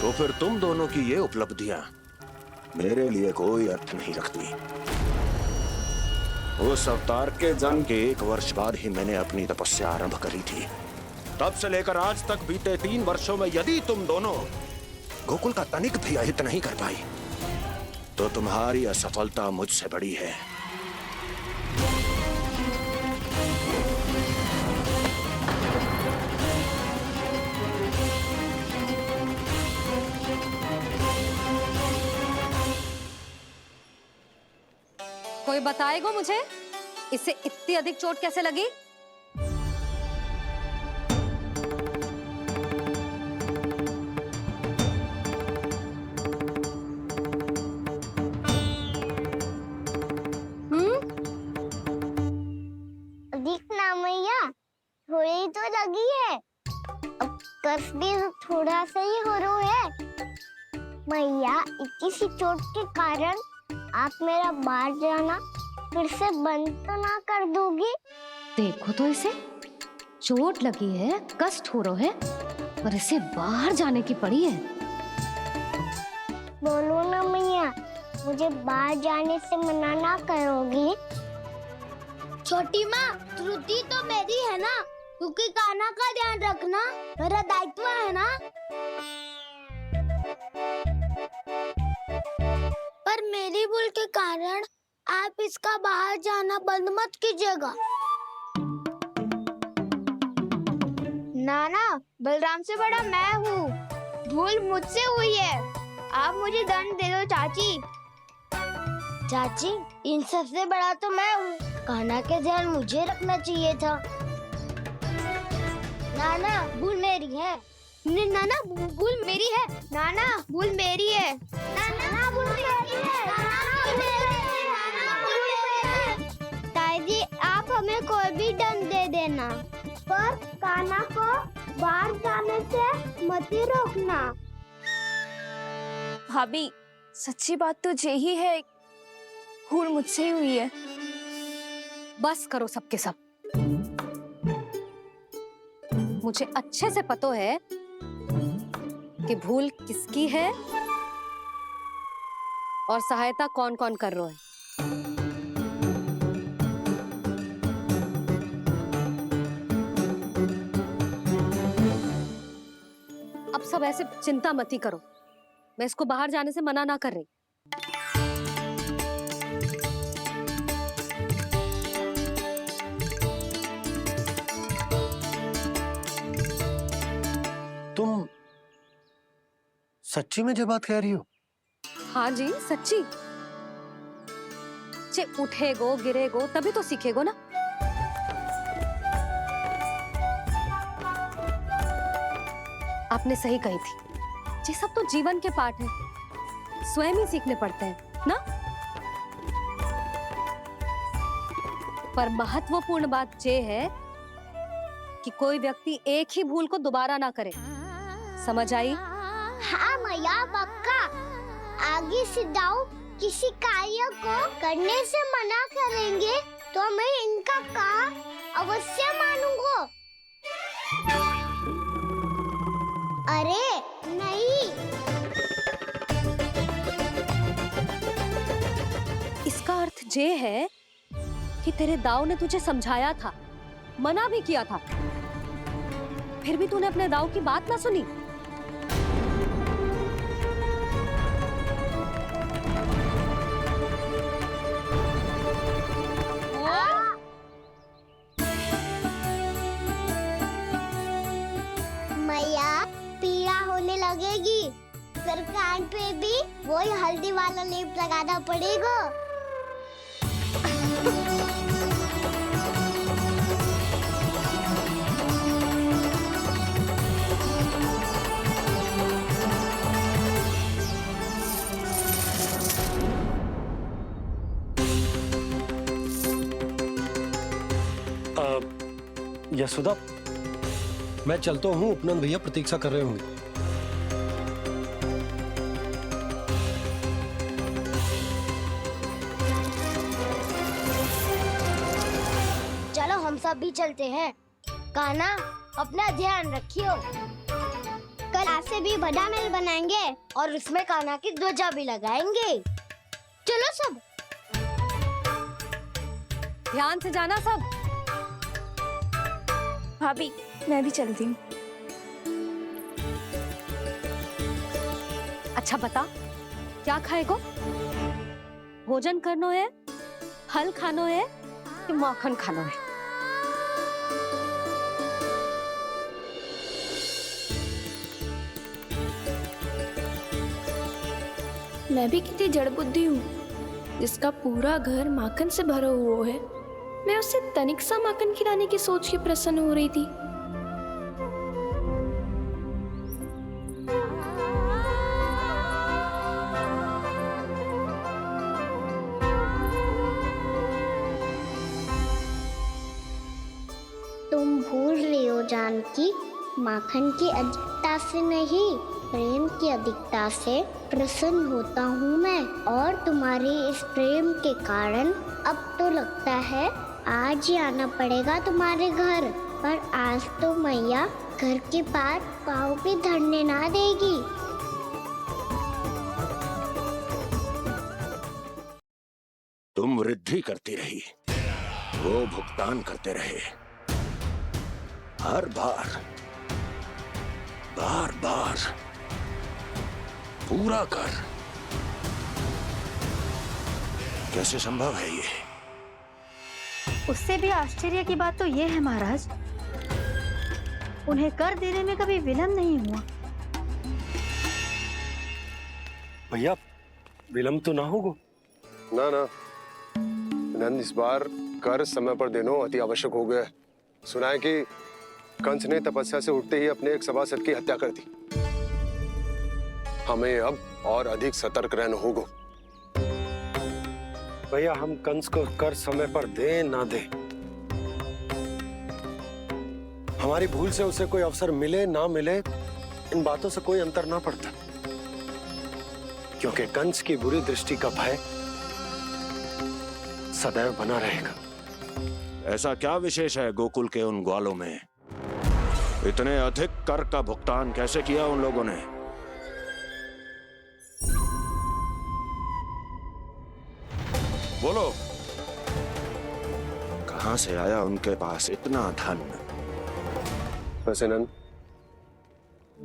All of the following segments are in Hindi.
तो फिर तुम दोनों की ये उपलब्धियां मेरे लिए कोई अर्थ नहीं रखती। उस अवतार के जन्म के 1 वर्ष बाद ही मैंने अपनी तपस्या आरंभ करी थी। तब से लेकर आज तक बीते 3 वर्षों में यदि तुम दोनों गोकुल का तनिक भी अहित नहीं कर पाई तो तुम्हारी असफलता मुझसे बड़ी है। कोई बताएगा मुझे इसे इतनी अधिक चोट कैसे लगी? दिखना मैया, थोड़ी तो लगी है। अब कस भी थोड़ा सा ही हो रहा है। मैया, इतनी सी चोट के कारण आप मेरा बाहर जाना फिर से बंद तो ना कर दोगी? देखो तो इसे, चोट लगी है, कष्ट हो रहा है और इसे बाहर जाने की पड़ी है। बोलो ना मैया, मुझे बाहर जाने से मना ना करोगी? छोटी माँ, त्रुटि तो मेरी है ना, क्योंकि कान्हा का ध्यान रखना मेरा दायित्व है ना। पर मेरी भूल के कारण आप इसका बाहर जाना बंद मत कीजिएगा। नाना, बलराम से बड़ा मैं हूँ, भूल मुझसे हुई है, आप मुझे दंड दे दो चाची। चाची, इन सबसे बड़ा तो मैं हूँ, कान्हा के ध्यान मुझे रखना चाहिए था। नाना, भूल मेरी है। नाना, भूल मेरी है। नाना, भूल मेरी है। नाना, भूल मेरी है। नाना, भूल मेरी है। ताई जी, आप हमें कोई भी दंड दे देना, पर कान्हा को बाहर जाने से मत ही रोकना। भाभी, सच्ची बात तो यही है, भूल मुझसे ही हुई है। बस करो सबके सब। मुझे अच्छे से पता है कि भूल किसकी है और सहायता कौन कौन कर रहा है। अब सब ऐसे चिंता मत ही करो, मैं इसको बाहर जाने से मना ना कर रही। तुम सच्ची में जो बात कह रही हो? हाँ जी, सच्ची। जे उठेगो गिरेगो तभी तो सीखेगो ना। आपने सही कही थी, ये सब तो जीवन के पाठ है, स्वयं ही सीखने पड़ते हैं ना। पर महत्वपूर्ण बात ये है कि कोई व्यक्ति एक ही भूल को दोबारा ना करे, समझ आई? हाँ मैया, पक्का। आगे से दाऊ किसी कार्य को करने से मना करेंगे तो मैं इनका कहा अवश्य मानूंगा। अरे नहीं। इसका अर्थ ये है कि तेरे दाऊ ने तुझे समझाया था, मना भी किया था, फिर भी तूने अपने दाऊ की बात ना सुनी। मैया, पीड़ा होने लगेगी, फिर कान पे भी वही हल्दी वाला लेप लगाना पड़ेगा। यशोदा, मैं चलता हूँ, उपनंद भैया प्रतीक्षा कर रहे होंगे। चलो हम सब भी चलते हैं। कान्हा, अपना ध्यान रखियो। कल से से भी बड़ा महल बनाएंगे और उसमें कान्हा की ध्वजा भी लगाएंगे। चलो सब। ध्यान से जाना सब। भाभी मैं भी चलती हूँ। अच्छा बता, क्या खाएगो? भोजन करनो है, फल खानो है कि माखन खानो है? मैं भी कितनी जड़ बुद्धि हूँ, जिसका पूरा घर माखन से भरा हुआ है। मैं उससे तनिक सा माखन खिलाने की सोच के प्रसन्न हो रही थी। तुम भूल रही हो जानकी, माखन की अधिकता से नहीं, प्रेम की अधिकता से प्रसन्न होता हूँ मैं। और तुम्हारी इस प्रेम के कारण अब तो लगता है आज ही आना पड़ेगा तुम्हारे घर। पर आज तो मैया घर के पार पाँव भी धरने ना देगी। तुम वृद्धि करती रही, वो भुगतान करते रहे। हर बार बार बार पूरा कर। कैसे संभव है ये? उससे भी आश्चर्य की बात तो ये है महाराज, उन्हें कर देने में कभी विलंब नहीं हुआ। भैया विलंब तो ना होगा? ना ना नंद, इस बार कर समय पर देना अति आवश्यक हो गया है। सुना है कि कंस ने तपस्या से उठते ही अपने एक सभासद की हत्या कर दी। हमें अब और अधिक सतर्क रहना होगा। भैया हम कंस को कर समय पर दे ना दे, हमारी भूल से उसे कोई अवसर मिले ना मिले, इन बातों से कोई अंतर ना पड़ता। क्योंकि कंस की बुरी दृष्टि का भय सदैव बना रहेगा। ऐसा क्या विशेष है गोकुल के उन ग्वालों में? इतने अधिक कर का भुगतान कैसे किया उन लोगों ने? बोलो, कहां से आया उनके पास इतना धन? वैसे नंद,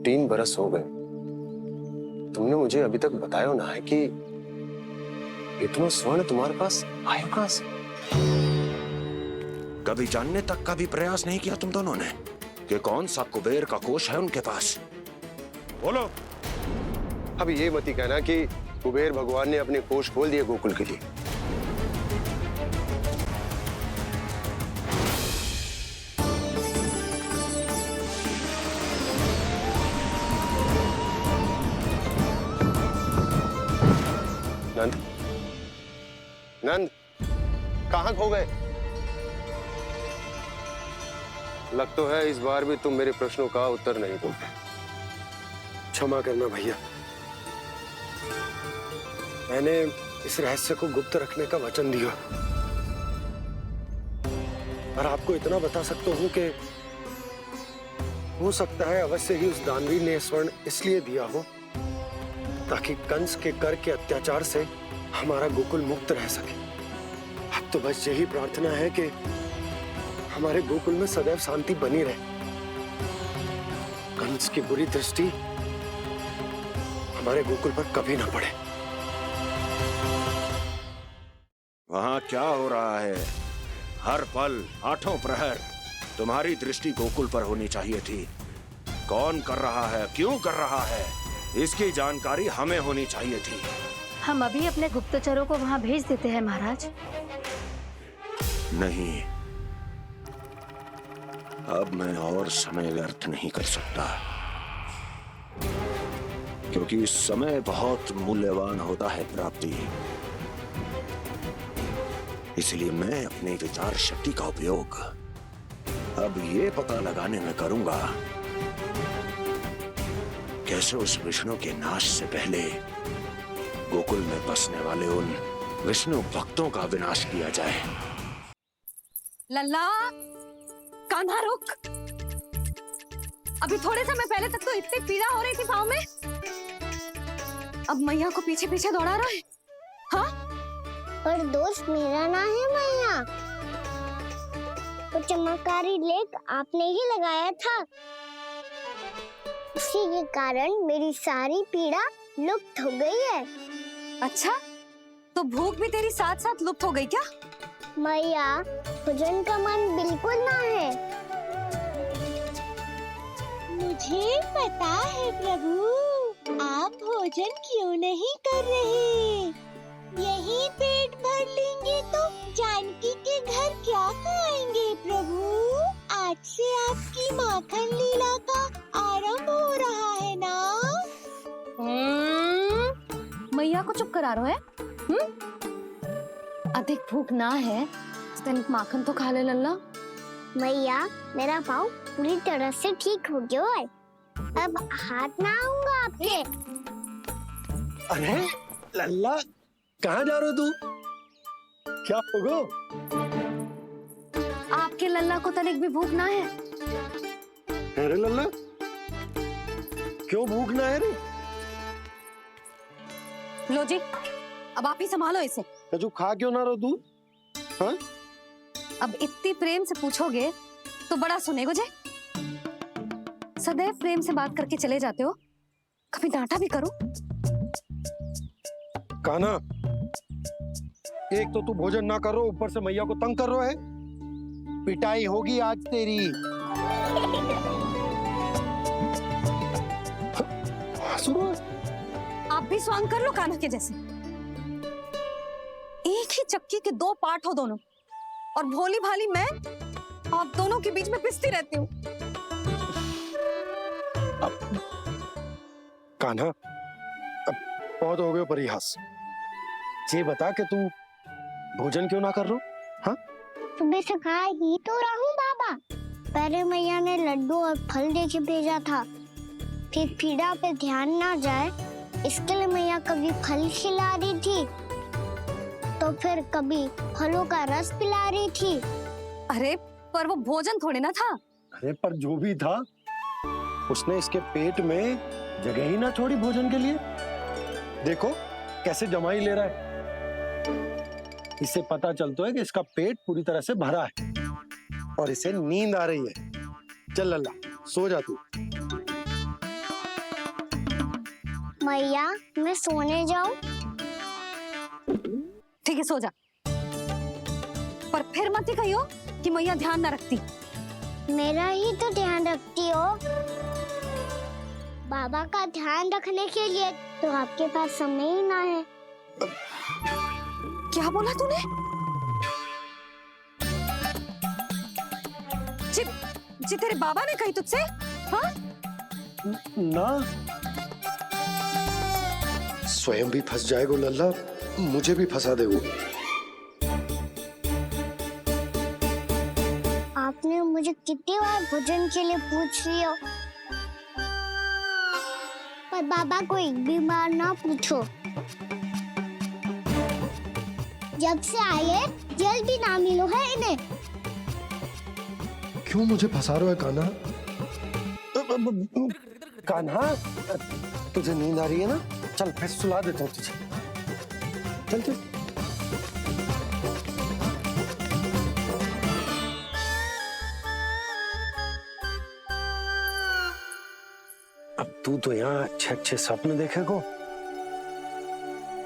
3 बरस हो गए, तुमने मुझे अभी तक बताया ना है कि इतना स्वर्ण तुम्हारे पास आया कहां से? कभी जानने तक का भी प्रयास नहीं किया तुम दोनों ने कि कौन सा कुबेर का कोष है उनके पास? बोलो। अब ये मत ही कहना कि कुबेर भगवान ने अपने कोष खोल दिए गोकुल के लिए। नंद, नंद, कहां खो गए? लग तो है इस बार भी तुम मेरे प्रश्नों का उत्तर नहीं दोगे। क्षमा करना भैया, मैंने इस रहस्य को गुप्त रखने का वचन दिया। और आपको इतना बता सकता हूं कि हो सकता है अवश्य ही उस दानवीर ने स्वर्ण इसलिए दिया हो ताकि कंस के कर के अत्याचार से हमारा गोकुल मुक्त रह सके। अब तो बस यही प्रार्थना है कि हमारे गोकुल में सदैव शांति बनी रहे, कंस की बुरी दृष्टि हमारे गोकुल पर कभी ना पड़े। वहां क्या हो रहा है? हर पल, आठों प्रहर तुम्हारी दृष्टि गोकुल पर होनी चाहिए थी। कौन कर रहा है, क्यों कर रहा है, इसकी जानकारी हमें होनी चाहिए थी। हम अभी अपने गुप्तचरों को वहां भेज देते हैं महाराज। नहीं, अब मैं और समय व्यर्थ नहीं कर सकता, क्योंकि समय बहुत मूल्यवान होता है प्राप्ति। इसलिए मैं अपनी विचार शक्ति का उपयोग अब ये पता लगाने में करूंगा कैसे उस विष्णु के नाश से पहले गोकुल में बसने वाले उन विष्णु भक्तों का विनाश किया जाए। लल्ला, कान्हा रुक। अभी थोड़े समय पहले तक तो इतनी पीड़ा हो रही थी पाँव में, अब मैया को पीछे पीछे दौड़ा रहा है। हाँ, पर दोस्त मेरा ना है मैया, वो चमत्कारी लेक आपने ही लगाया था, उसी के कारण मेरी सारी पीड़ा लुप्त हो गई है। अच्छा, तो भूख भी तेरी साथ साथ लुप्त हो गई क्या? मैया, भोजन का मन बिल्कुल ना है। मुझे पता है प्रभु, आप भोजन क्यों नहीं कर रहे? यही पेट भर लेंगे तो जानकी के घर क्या खाएंगे प्रभु? आज से आपकी माखन लीला का आरंभ हो रहा है ना? मैया को चुप करा रहा है। अधिक भूख ना है, तनिक माखन तो खा ले लल्ला। मैया, मेरा पाँव पूरी तरह से ठीक हो गया है, अब हाथ ना आऊंगा आपके। अरे लल्ला, कहाँ जा रहे हो तू? क्या होगो? आपके लल्ला को तनिक भी भूख ना है? अरे लल्ला, क्यों भूख ना है रे? लो जी, अब आप ही संभालो इसे। तू खा क्यों ना रहो तू? हाँ? अब इतनी प्रेम से पूछोगे तो बड़ा सुनेगो जे। सदैव प्रेम से बात करके चले जाते हो, कभी डांटा भी करो। कान्हा, एक तो तू भोजन ना करो, ऊपर से मैया को तंग कर रहा है। पिटाई होगी आज तेरी। आप भी स्वांग कर लो कान्हा के जैसे। एक ही चक्की के दो पार्ट हो दोनों, और भोली भाली मैं आप दोनों के बीच में पिसती रहती हूँ। कान्हा, अब बहुत हो गए परिहास। ये बता कि तू भोजन क्यों ना कर रहा? हाँ? सुबह से खा ही तो रहा हूँ बाबा। पहले मैया ने लड्डू और फल देके भेजा था, फिर पीड़ा पे ध्यान ना जाए इसके लिए मैया कभी फल खिला रही थी, तो फिर कभी फलों का रस पिला रही थी। अरे पर वो भोजन थोड़े ना था। अरे पर जो भी था, उसने इसके पेट में जगह ही ना छोड़ी भोजन के लिए। देखो कैसे जमाई ले रहा है। इससे पता चलता है कि इसका पेट पूरी तरह से भरा है और इसे नींद आ रही है। चल लल्ला, सो जा तू। मैया, मैं सोने जाऊं? ठीक है, सो जा, पर फिर मत ही कहियो कि मैया ध्यान ना रखती। मेरा ही तो ध्यान रखती हो। बाबा का ध्यान रखने के लिए तो आपके पास समय ही ना है। क्या बोला तूने? जी तेरे बाबा ने कही तुझसे? हाँ? ना, स्वयं भी फंस जाएगा लल्ला, मुझे भी फंसा देगो। आपने मुझे कितनी बार भोजन के लिए पूछ लिया, पर बाबा को एक भी बार ना पूछो। जब से आए जल भी ना मिलो है इन्हें। क्यों मुझे फंसा रहा है कान्हा? कान्हा, तुझे नींद आ रही है ना? चल मैं सुला देता हूँ तुझे। चल चल। अब तू तो यहाँ अच्छे अच्छे सपने देखेगा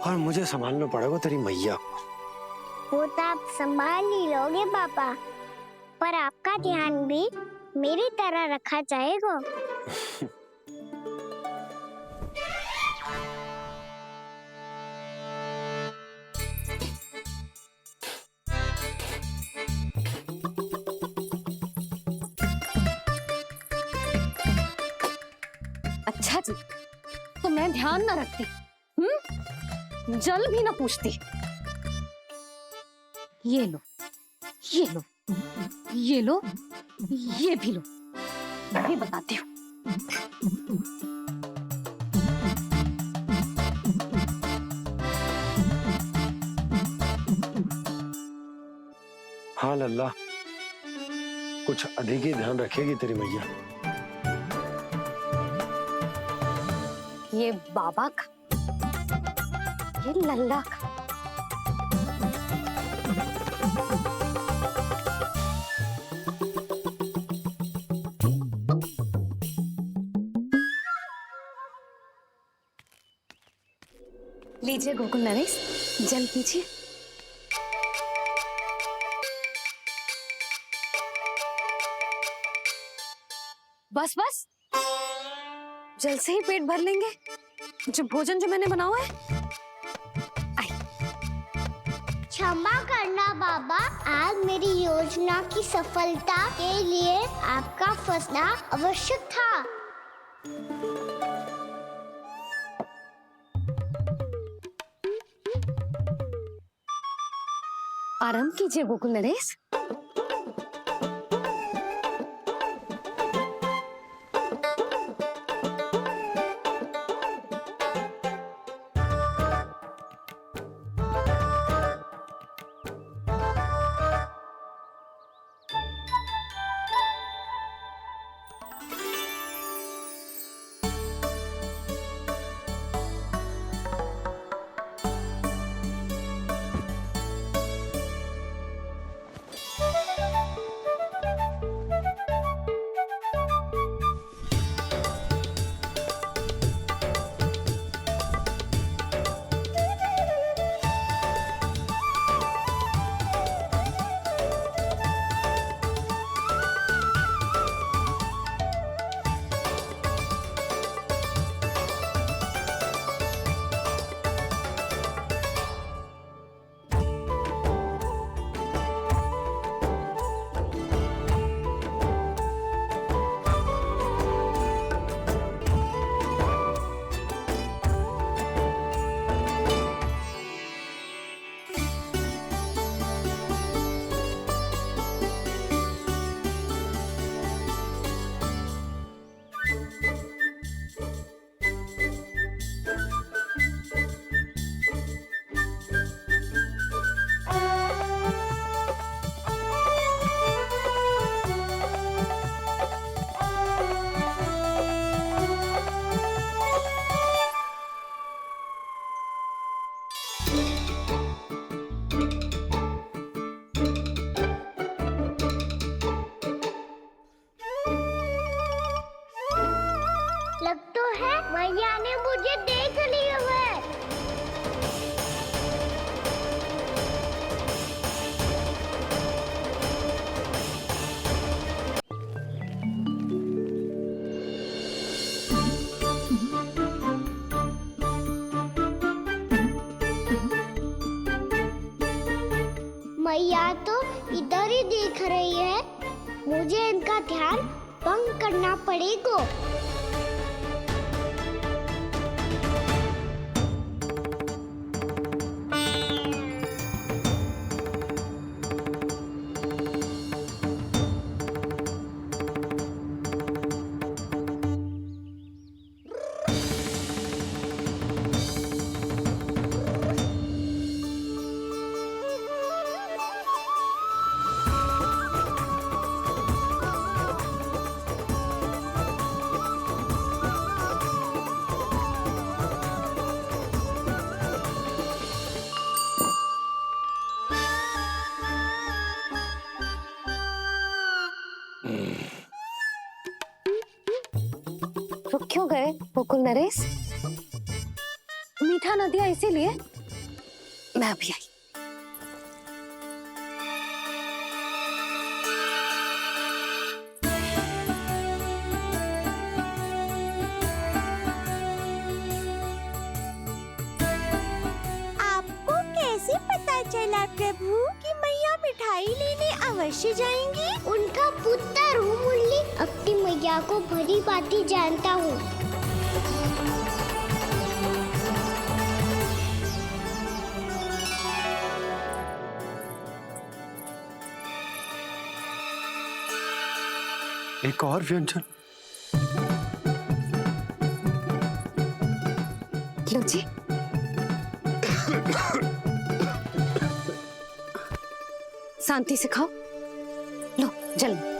और मुझे संभालना पड़ेगा तेरी मैया को। वो तो आप संभाल ही लोगे पापा, पर आपका ध्यान भी मेरी तरह रखा जाएगा। अच्छा जी, तो मैं ध्यान ना रखती, जल भी ना पूछती। ये लो, ये लो, ये लो, ये भी लो, मैं भी बताती हूँ। हाँ लल्ला, कुछ अधिक ही ध्यान रखेगी तेरी मैया। ये बाबा का, ये लल्ला का। लीजिए गोकुल नरेश, जल पीजिए। बस बस, जल से ही पेट भर लेंगे। जो भोजन जो मैंने बनाया है। क्षमा करना बाबा, आज मेरी योजना की सफलता के लिए आपका फंसना आवश्यक था। आराम कीजिए गोकुल नरेश। लग तो है मैया ने मुझे देख लिया है। मैया तो इधर ही देख रही है, मुझे इनका ध्यान भंग करना पड़ेगा। रुक क्यों गए गोकुल नरेश? मीठा न दिया इसीलिए मैं अभी आई। आपको कैसे पता चला प्रभु कि मैया मिठाई लेने अवश्य जाएंगी? उनका पुत्र हूँ मुरली, अपनी मैया को भली भांति जानता हूँ। एक और व्यंजन। लो जी। शांति से खाओ। लो जल।